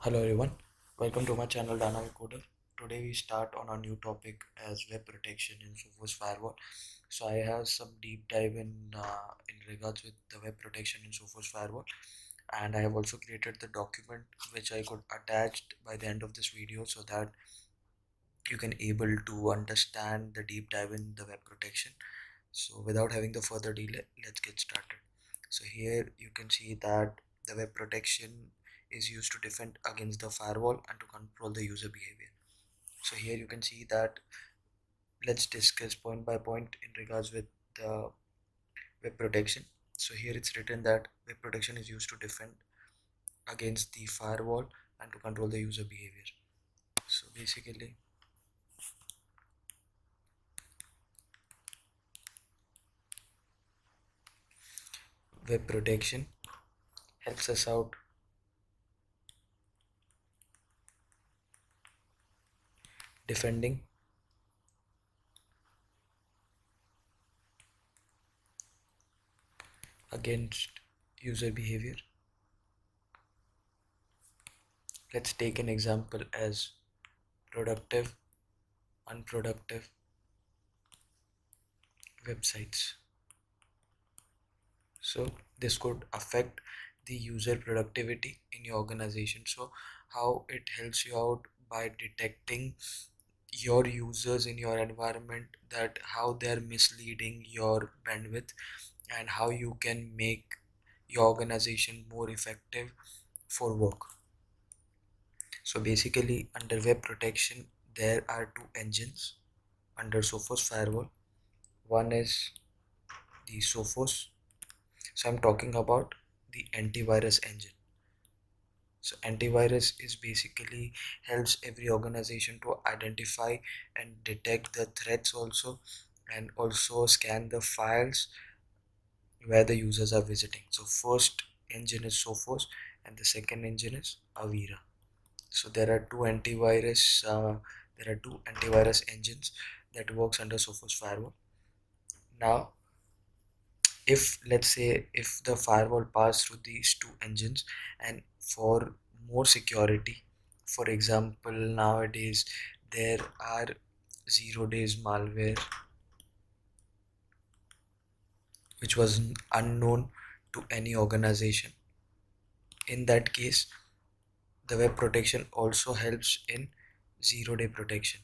Hello everyone, welcome to my channel Dynamic Coder. Today we start on a new topic as web protection in Sophos firewall. So I have some deep dive in regards with the web protection in Sophos firewall, and I have also created the document which I could attach by the end of this video so that you can able to understand the deep dive in the web protection. So without having the further delay, let's get started. So here you can see that the web protection is used to defend against the firewall and to control the user behavior. So here you can see that let's discuss point by point in regards with the web protection. So here it's written that web protection is used to defend against the firewall and to control the user behavior. So basically web protection helps us out defending against user behavior. Let's take an example as productive, unproductive websites. So this could affect the user productivity in your organization. So how it helps you out by detecting your users in your environment, that how they're misleading your bandwidth and how you can make your organization more effective for work. So basically under web protection there are two engines under Sophos firewall. One is the Sophos. So I'm talking about the antivirus engine. So antivirus is basically helps every organization to identify and detect the threats also, and also scan the files where the users are visiting. So first engine is Sophos and the second engine is Avira. So there are two antivirus engines that works under Sophos firewall. Now if let's say if the firewall pass through these two engines, and for more security, for example nowadays there are 0 days malware which was unknown to any organization. In that case the web protection also helps in 0 day protection.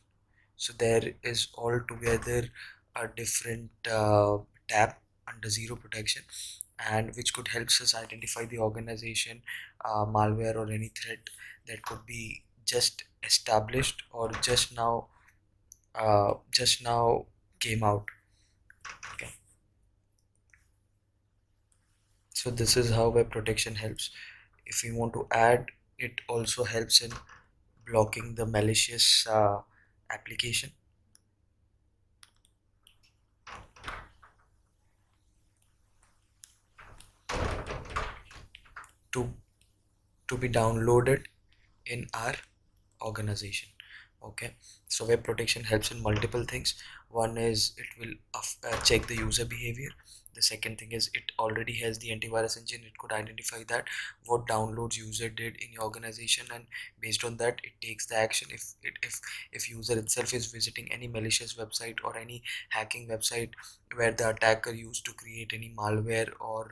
So there is altogether a different tab under zero protection, and which could help us identify the organization malware or any threat that could be just established or just now came out. Okay, so this is how web protection helps. If you want to add, it also helps in blocking the malicious application. to to be downloaded in our organization. Okay, so web protection helps in multiple things. One is it will check the user behavior. The second thing is it already has the antivirus engine. It could identify that what downloads user did in your organization, and based on that it takes the action. If user itself is visiting any malicious website or any hacking website where the attacker used to create any malware or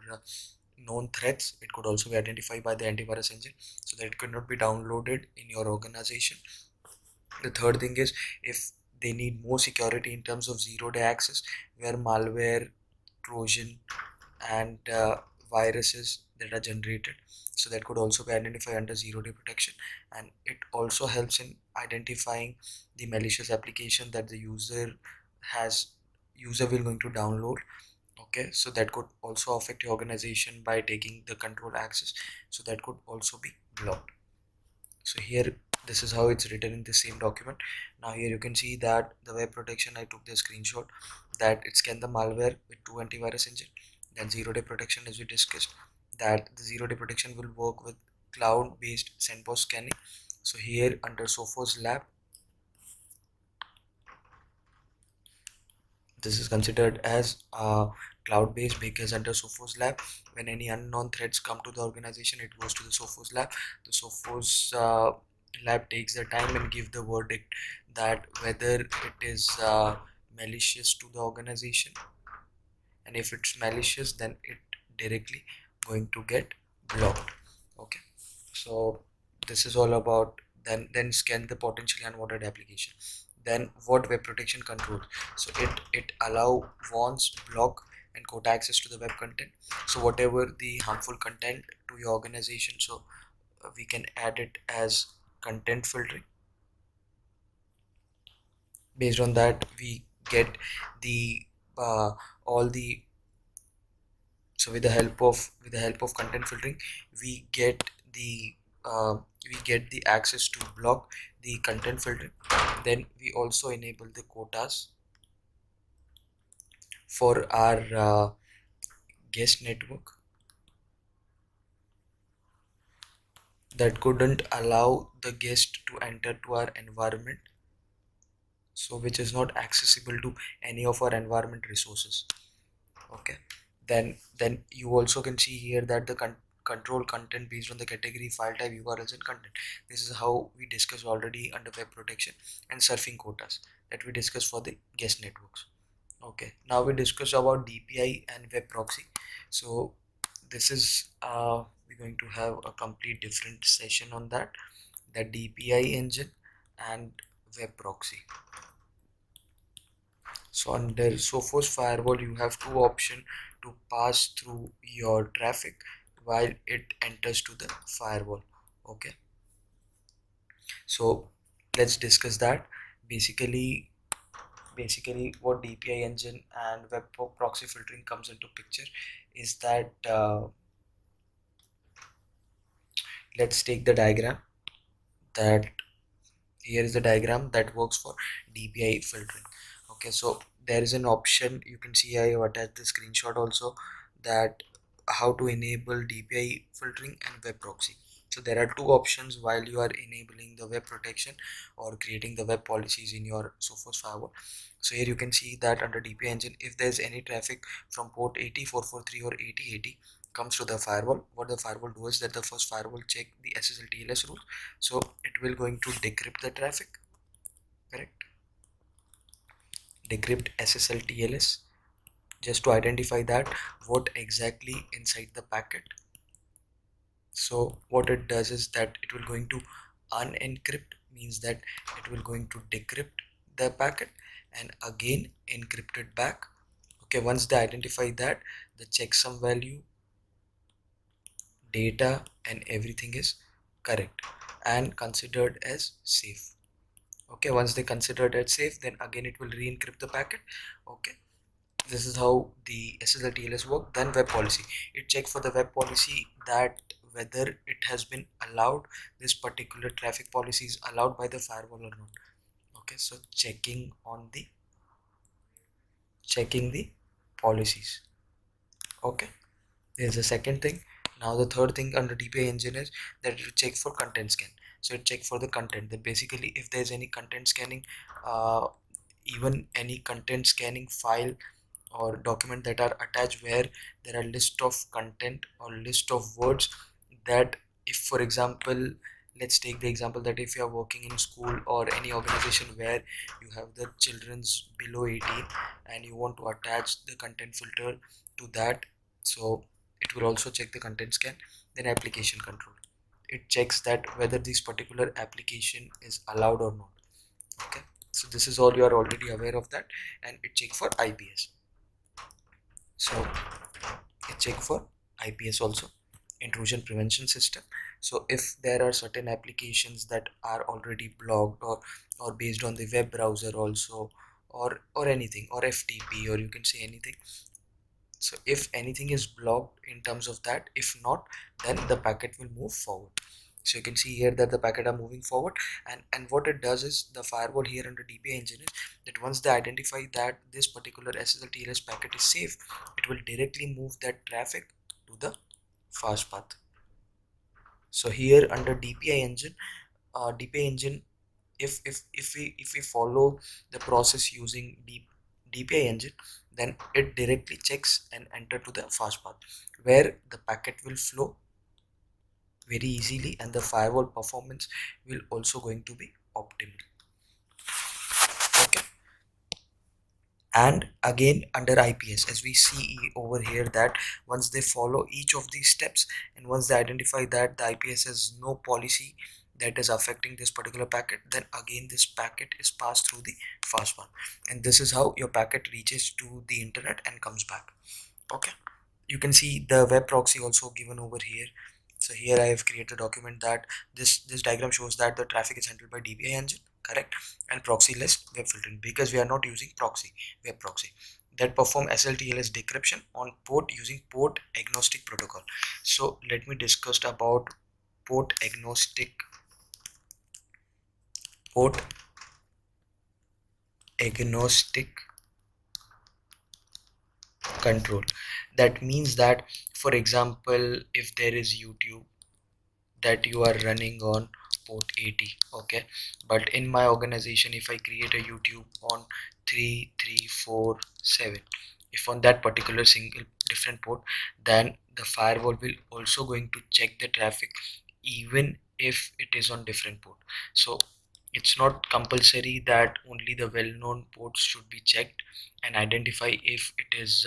known threats, it could also be identified by the antivirus engine so that it could not be downloaded in your organization. The third thing is if they need more security in terms of 0 day access, where malware, trojan and viruses that are generated, so that could also be identified under 0 day protection. And it also helps in identifying the malicious application that the user will going to download. Okay, so that could also affect your organization by taking the control access, so that could also be blocked. So here this is how it's written in the same document. Now here you can see that the web protection, I took the screenshot that it scanned the malware with two antivirus engine. Then 0 day protection, as we discussed, that the 0 day protection will work with cloud based sandbox scanning. So here under Sophos lab, this is considered as cloud-based because under Sophos lab, when any unknown threats come to the organization, it goes to the Sophos lab. The Sophos lab takes the time and give the verdict that whether it is malicious to the organization, and if it's malicious, then it directly going to get blocked. Okay, so this is all about then scan the potentially unwanted application. Then what web protection controls? So it allow, warns, block and quote access to the web content. So whatever the harmful content to your organization, so we can add it as content filtering. Based on that, we get the all the so with the help of content filtering, we get the uh, we get the access to block the content filtering. Then we also enable the quotas for our guest network that couldn't allow the guest to enter to our environment, so which is not accessible to any of our environment resources. Okay, then you also can see here that the control content based on the category, file type, URLs and content. This is how we discussed already under web protection and surfing quotas that we discussed for the guest networks. Okay, now we discuss about DPI and web proxy. So this is we're going to have a complete different session on that, the DPI engine and web proxy. So under Sophos firewall, you have two options to pass through your traffic while it enters to the firewall. Okay, so let's discuss that. Basically what DPI engine and web proxy filtering comes into picture is that let's take the diagram. That here is the diagram that works for DPI filtering. Okay, so there is an option, you can see I have attached the screenshot also, that how to enable DPI filtering and web proxy. So there are two options while you are enabling the web protection or creating the web policies in your Sophos firewall. So here you can see that under DPI engine, if there's any traffic from port 80443 or 8080 comes to the firewall, what the firewall do is that the first firewall check the SSL TLS rules. So it will going to decrypt the traffic, correct? Decrypt SSL TLS just to identify that what exactly inside the packet. So what it does is that it will going to unencrypt, means that it will going to decrypt the packet and again encrypt it back. Okay, once they identify that, the checksum value, data and everything is correct and considered as safe. Okay, once they considered it safe, then again it will re-encrypt the packet. Okay, this is how the SSL TLS work. Then web policy, it check for the web policy that whether it has been allowed, this particular traffic policy is allowed by the firewall or not. Okay, so checking the policies. Okay, there's a second thing. Now the third thing under DPI engine is that it will check for content scan. So it check for the content, that basically if there's any content scanning, even any content scanning file or document that are attached where there are list of content or list of words, that if for example, let's take the example that if you are working in school or any organization where you have the children's below 18 and you want to attach the content filter to that, so it will also check the content scan. Then application control, it checks that whether this particular application is allowed or not. Okay, so this is all, you are already aware of that. And it check for IPS. So it check for IPS also, intrusion prevention system. So if there are certain applications that are already blocked or based on the web browser also, or anything, or FTP, or you can say anything. So if anything is blocked in terms of that, if not, then the packet will move forward. So you can see here that the packet are moving forward, and what it does is the firewall here under DPI engine is that once they identify that this particular SSL TLS packet is safe, it will directly move that traffic to the fast path. So here under DPI engine, if we follow the process using DPI engine, then it directly checks and enter to the fast path where the packet will flow very easily and the firewall performance will also going to be optimal. Okay. And again under IPS, as we see over here, that once they follow each of these steps and once they identify that the IPS has no policy that is affecting this particular packet, then again this packet is passed through the fast path, and this is how your packet reaches to the internet and comes back. Okay, you can see the web proxy also given over here. So here I have created a document that this diagram shows that the traffic is handled by DPI engine, correct, and proxy-less web filtering, because we are not using proxy, web proxy, that perform SLTLS decryption on port using port agnostic protocol. So let me discuss about port agnostic port agnostic control. That means that, for example, if there is YouTube that you are running on port 80, okay, but in my organization if I create a YouTube on 3347, if on that particular single different port, then the firewall will also going to check the traffic even if it is on different port. So it's not compulsory that only the well-known ports should be checked and identify if it is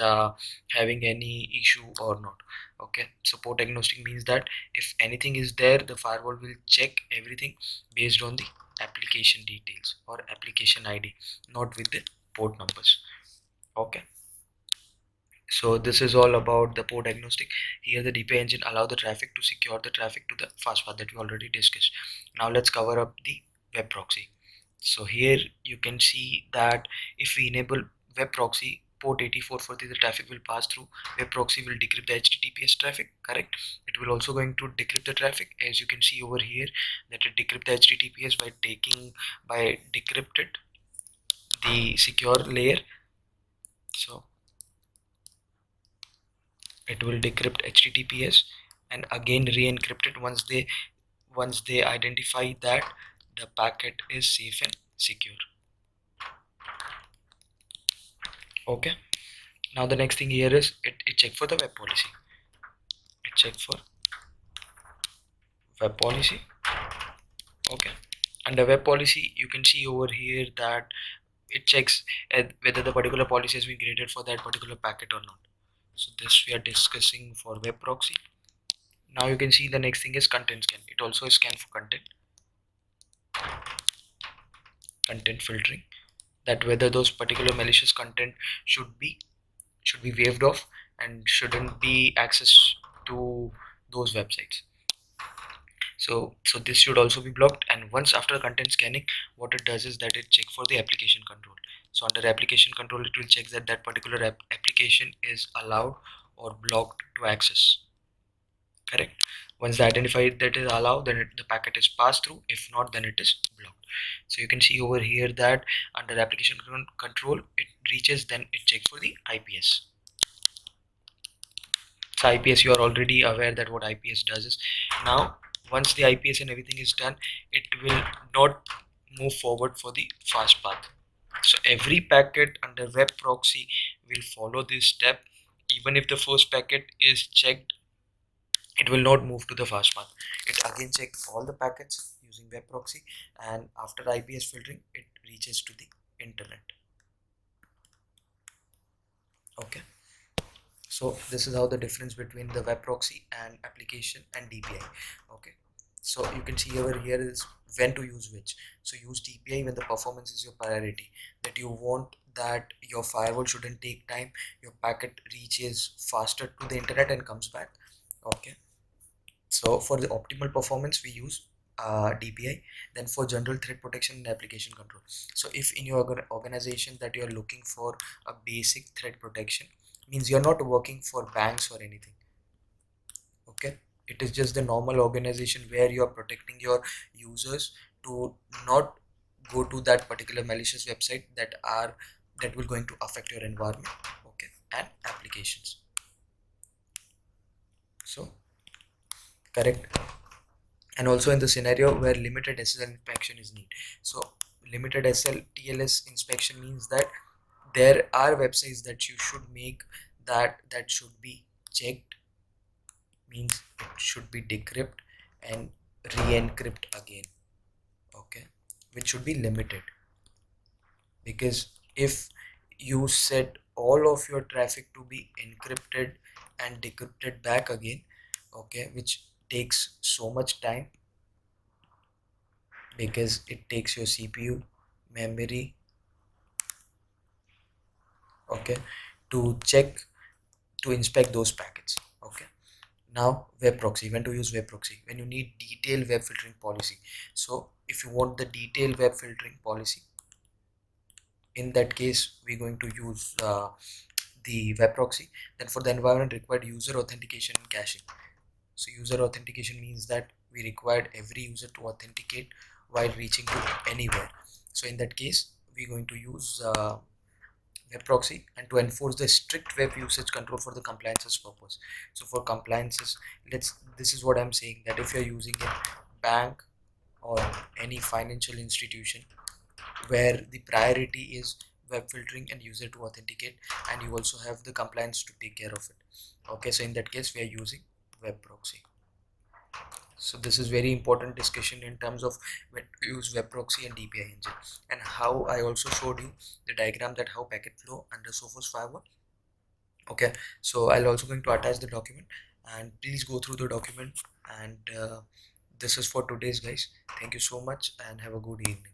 having any issue or not. Okay, so port agnostic means that if anything is there, the firewall will check everything based on the application details or application ID, not with the port numbers. Okay, so this is all about the port agnostic. Here the DPI engine allow the traffic to secure the traffic to the fast path that we already discussed. Now let's cover up the web proxy. So here you can see that if we enable web proxy, port 8440, the traffic will pass through. Web proxy will decrypt the HTTPS traffic, correct. It will also going to decrypt the traffic, as you can see over here that it decrypt the HTTPS by decrypted the secure layer. So it will decrypt HTTPS and again re-encrypt it once they identify that the packet is safe and secure. Okay, now the next thing here is it check for the web policy. It check for web policy. Okay, under web policy you can see over here that it checks whether the particular policy has been created for that particular packet or not. So this we are discussing for web proxy. Now you can see the next thing is content scan. It also is scan for content filtering, that whether those particular malicious content should be waived off and shouldn't be accessed to those websites. So this should also be blocked. And once after content scanning, what it does is that it check for the application control. So under application control, it will check that that particular application is allowed or blocked to access, correct. Once they identify that is allowed, then the packet is passed through. If not, then it is blocked. So you can see over here that under application control it reaches, then it checks for the IPS. So IPS, you are already aware that what IPS does is, now once the IPS and everything is done, it will not move forward for the fast path. So every packet under web proxy will follow this step. Even if the first packet is checked, it will not move to the fast path. It again checks all the packets using web proxy, and after IPS filtering it reaches to the internet. Okay, so this is how the difference between the web proxy and application and DPI. Okay, so you can see over here is when to use which. So use DPI when the performance is your priority, that you want that your firewall shouldn't take time, your packet reaches faster to the internet and comes back. Okay, so for the optimal performance we use DPI. Then for general threat protection and application control, so if in your organization that you are looking for a basic threat protection, means you're not working for banks or anything. Okay, it is just the normal organization where you are protecting your users to not go to that particular malicious website that will going to affect your environment, okay, and applications. So correct. And also in the scenario where limited SSL inspection is needed. So limited SL TLS inspection means that there are websites that you should make that should be checked, means it should be decrypt and re-encrypt again. Okay, which should be limited, because if you set all of your traffic to be encrypted and decrypted back again, okay, which takes so much time, because it takes your CPU, memory, okay, to check, to inspect those packets. Okay, now web proxy, when to use web proxy, when you need detailed web filtering policy. So if you want the detailed web filtering policy, in that case we're going to use the web proxy. Then for the environment required user authentication and caching. So user authentication means that we required every user to authenticate while reaching to anywhere. So in that case we're going to use web proxy, and to enforce the strict web usage control for the compliances purpose. So for compliances, this is what I'm saying, that if you're using a bank or any financial institution where the priority is web filtering and user to authenticate, and you also have the compliance to take care of it. Okay, so in that case we are using web proxy. So this is very important discussion in terms of when to use web proxy and DPI engine, and how I also showed you the diagram that how packet flow under Sophos firewall. Okay, so I'll also going to attach the document, and please go through the document. And this is for today's, guys. Thank you so much and have a good evening.